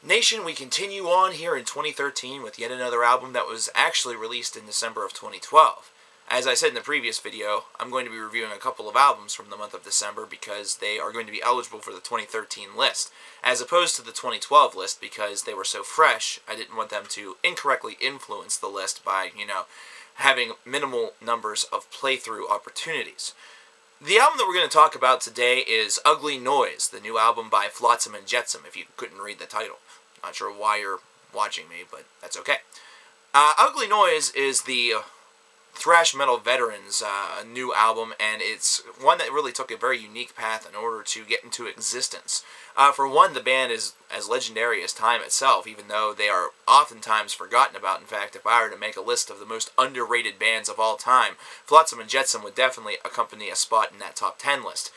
Nation, we continue on here in 2013 with yet another album that was actually released in December of 2012. As I said in the previous video, I'm going to be reviewing a couple of albums from the month of December because they are going to be eligible for the 2013 list, as opposed to the 2012 list because they were so fresh, I didn't want them to incorrectly influence the list by, having minimal numbers of playthrough opportunities. The album that we're going to talk about today is Ugly Noise, the new album by Flotsam and Jetsam, if you couldn't read the title. Not sure why you're watching me, but that's okay. Ugly Noise is the thrash metal veterans' new album, and it's one that really took a very unique path in order to get into existence. For one, the band is as legendary as time itself, even though they are oftentimes forgotten about. In fact, if I were to make a list of the most underrated bands of all time, Flotsam and Jetsam would definitely accompany a spot in that top 10 list.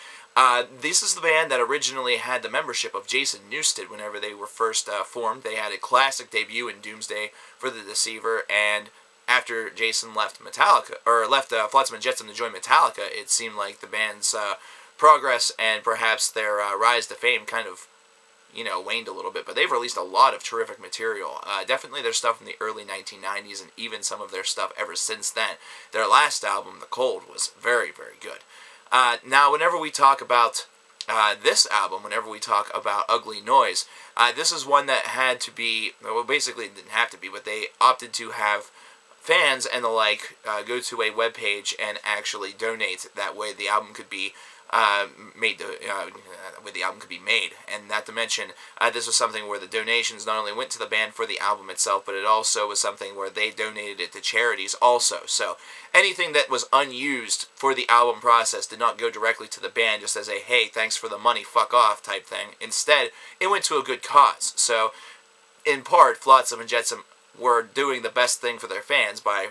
This is the band that originally had the membership of Jason Newstead whenever they were first formed. They had a classic debut in Doomsday for the Deceiver, and after Jason left Flotsam and Jetsam to join Metallica, it seemed like the band's progress and perhaps their rise to fame kind of, waned a little bit. But they've released a lot of terrific material. Definitely their stuff in the early 1990s and even some of their stuff ever since then. Their last album, The Cold, was very, very good. Now, whenever we talk about this album, whenever we talk about Ugly Noise, this is one that had to be, well, basically it didn't have to be, but they opted to have fans and the like go to a webpage and actually donate. That way the album could be made, and not to mention, this was something where the donations not only went to the band for the album itself, but it also was something where they donated it to charities also. So anything that was unused for the album process did not go directly to the band just as a, hey, thanks for the money, fuck off type thing. Instead, it went to a good cause. So, in part, Flotsam and Jetsam were doing the best thing for their fans by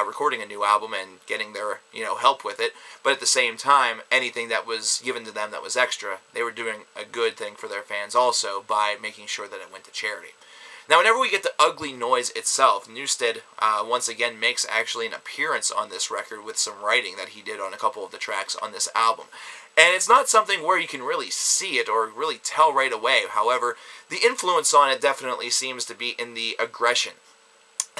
recording a new album and getting their help with it, but at the same time, anything that was given to them that was extra, they were doing a good thing for their fans also by making sure that it went to charity. Now, whenever we get to Ugly Noise itself, Newstead once again makes actually an appearance on this record with some writing that he did on a couple of the tracks on this album. And it's not something where you can really see it or really tell right away. However, the influence on it definitely seems to be in the aggression.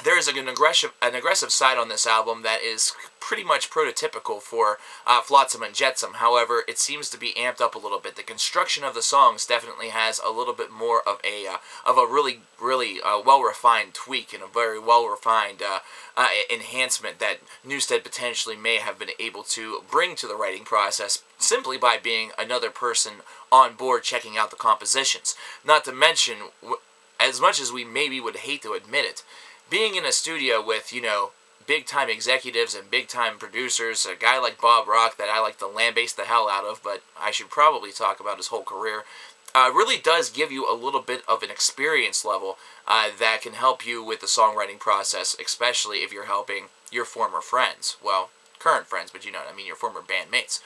There is an aggressive side on this album that is pretty much prototypical for Flotsam and Jetsam. However, it seems to be amped up a little bit. The construction of the songs definitely has a little bit more of a really well-refined tweak and a very well-refined enhancement that Newstead potentially may have been able to bring to the writing process simply by being another person on board checking out the compositions. Not to mention, as much as we maybe would hate to admit it, being in a studio with, big-time executives and big-time producers, a guy like Bob Rock that I like to lambaste the hell out of, but I should probably talk about his whole career, really does give you a little bit of an experience level that can help you with the songwriting process, especially if you're helping your former friends. Well, current friends, but you know what I mean, your former bandmates.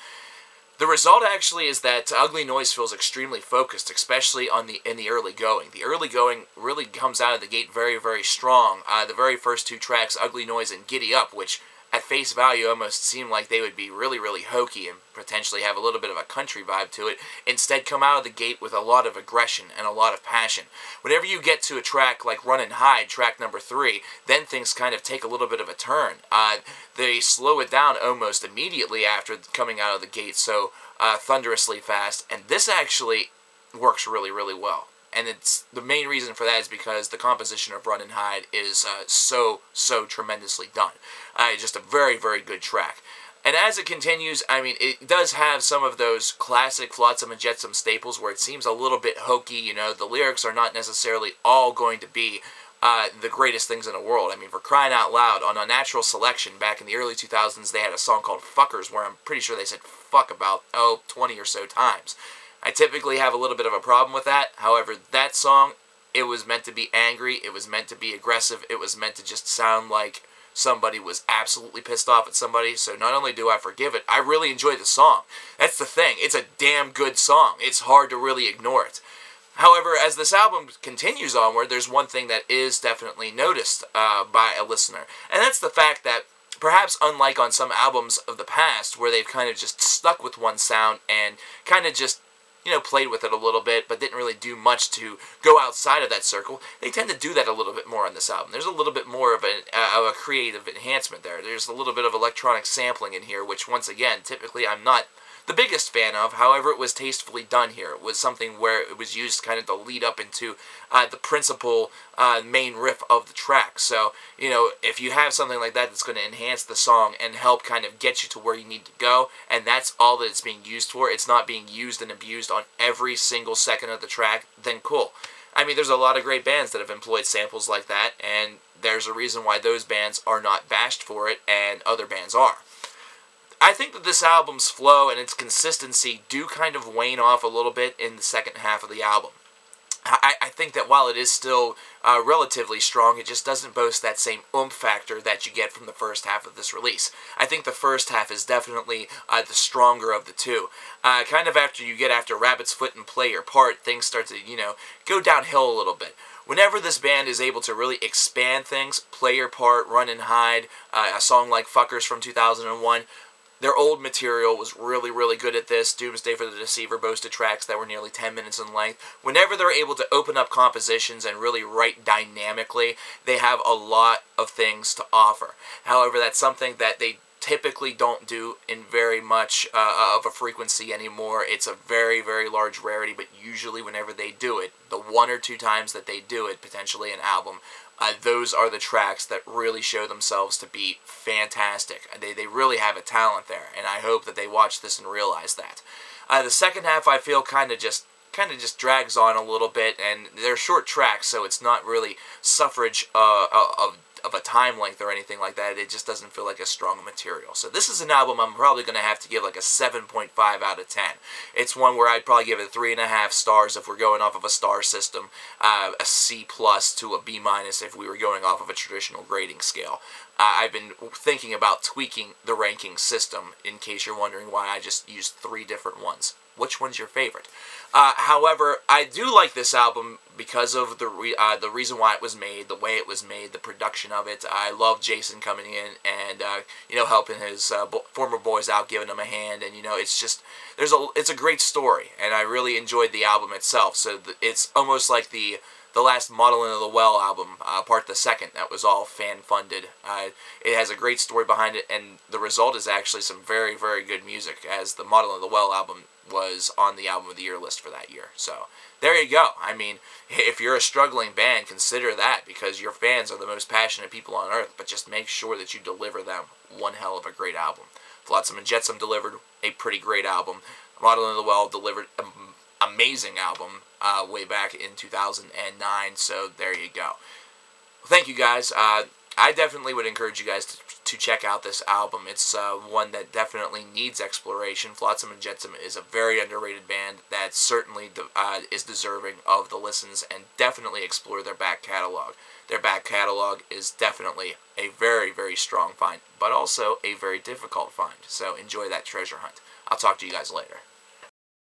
The result actually is that Ugly Noise feels extremely focused, especially in the early going. The early going really comes out of the gate very, very strong. The very first two tracks, Ugly Noise and Giddy Up, which at face value almost seem like they would be really, really hokey and potentially have a little bit of a country vibe to it, instead come out of the gate with a lot of aggression and a lot of passion. Whenever you get to a track like Run and Hide, track number 3, then things kind of take a little bit of a turn. They slow it down almost immediately after coming out of the gate so thunderously fast, and this actually works really, really well. And it's the main reason for that is because the composition of Run and Hide is so tremendously done. Just a very, very good track. And as it continues, I mean, it does have some of those classic Flotsam and Jetsam staples where it seems a little bit hokey. The lyrics are not necessarily all going to be the greatest things in the world. I mean, for crying out loud, on Unnatural Selection back in the early 2000s, they had a song called Fuckers where I'm pretty sure they said fuck about, 20 or so times. I typically have a little bit of a problem with that. However, that song, it was meant to be angry, it was meant to be aggressive, it was meant to just sound like somebody was absolutely pissed off at somebody. So not only do I forgive it, I really enjoy the song. That's the thing. It's a damn good song. It's hard to really ignore it. However, as this album continues onward, there's one thing that is definitely noticed by a listener. And that's the fact that perhaps unlike on some albums of the past where they've kind of just stuck with one sound and kind of just played with it a little bit, but didn't really do much to go outside of that circle. They tend to do that a little bit more on this album. There's a little bit more of a creative enhancement there. There's a little bit of electronic sampling in here, which, once again, typically I'm not the biggest fan of. However, it was tastefully done here. It was something where it was used kind of to lead up into the principal main riff of the track. So, if you have something like that that's going to enhance the song and help kind of get you to where you need to go, and that's all that it's being used for, it's not being used and abused on every single second of the track, then cool. I mean, there's a lot of great bands that have employed samples like that, and there's a reason why those bands are not bashed for it, and other bands are. I think that this album's flow and its consistency do kind of wane off a little bit in the second half of the album. I think that while it is still relatively strong, it just doesn't boast that same oomph factor that you get from the first half of this release. I think the first half is definitely the stronger of the two. Kind of after you get after Rabbit's Foot and Play Your Part, things start to, go downhill a little bit. Whenever this band is able to really expand things, Play Your Part, Run and Hide, a song like Fuckers from 2001, their old material was really, really good at this. Doomsday for the Deceiver boasted tracks that were nearly 10 minutes in length. Whenever they're able to open up compositions and really write dynamically, they have a lot of things to offer. However, that's something that they typically don't do in very much of a frequency anymore. It's a very, very large rarity, but usually whenever they do it, the one or two times that they do it, potentially an album, those are the tracks that really show themselves to be fantastic. They really have a talent there, and I hope that they watch this and realize that. The second half, I feel, kind of just drags on a little bit, and they're short tracks, so it's not really suffrage of a time length or anything like that. It just doesn't feel like as strong a material. So this is an album I'm probably going to have to give like a 7.5 out of 10. It's one where I'd probably give it 3.5 stars if we're going off of a star system, a C+ to a B- if we were going off of a traditional grading scale. I've been thinking about tweaking the ranking system, in case you're wondering why I just used 3 different ones. Which one's your favorite? However, I do like this album because of the reason why it was made, the way it was made, the production of it. I love Jason coming in and helping his former boys out, giving them a hand, and it's just it's a great story, and I really enjoyed the album itself. So it's almost like the last Modeling of the Well album, part the second, that was all fan-funded. It has a great story behind it, and the result is actually some very, very good music, as the Modeling of the Well album was on the Album of the Year list for that year. So, there you go. I mean, if you're a struggling band, consider that, because your fans are the most passionate people on earth, but just make sure that you deliver them one hell of a great album. Flotsam and Jetsam delivered a pretty great album. Modeling of the Well delivered an amazing album way back in 2009, so there you go. Thank you, guys. I definitely would encourage you guys to check out this album. It's one that definitely needs exploration. Flotsam and Jetsam is a very underrated band that certainly is deserving of the listens, and definitely explore their back catalog. Their back catalog is definitely a very, very strong find, but also a very difficult find. So enjoy that treasure hunt. I'll talk to you guys later.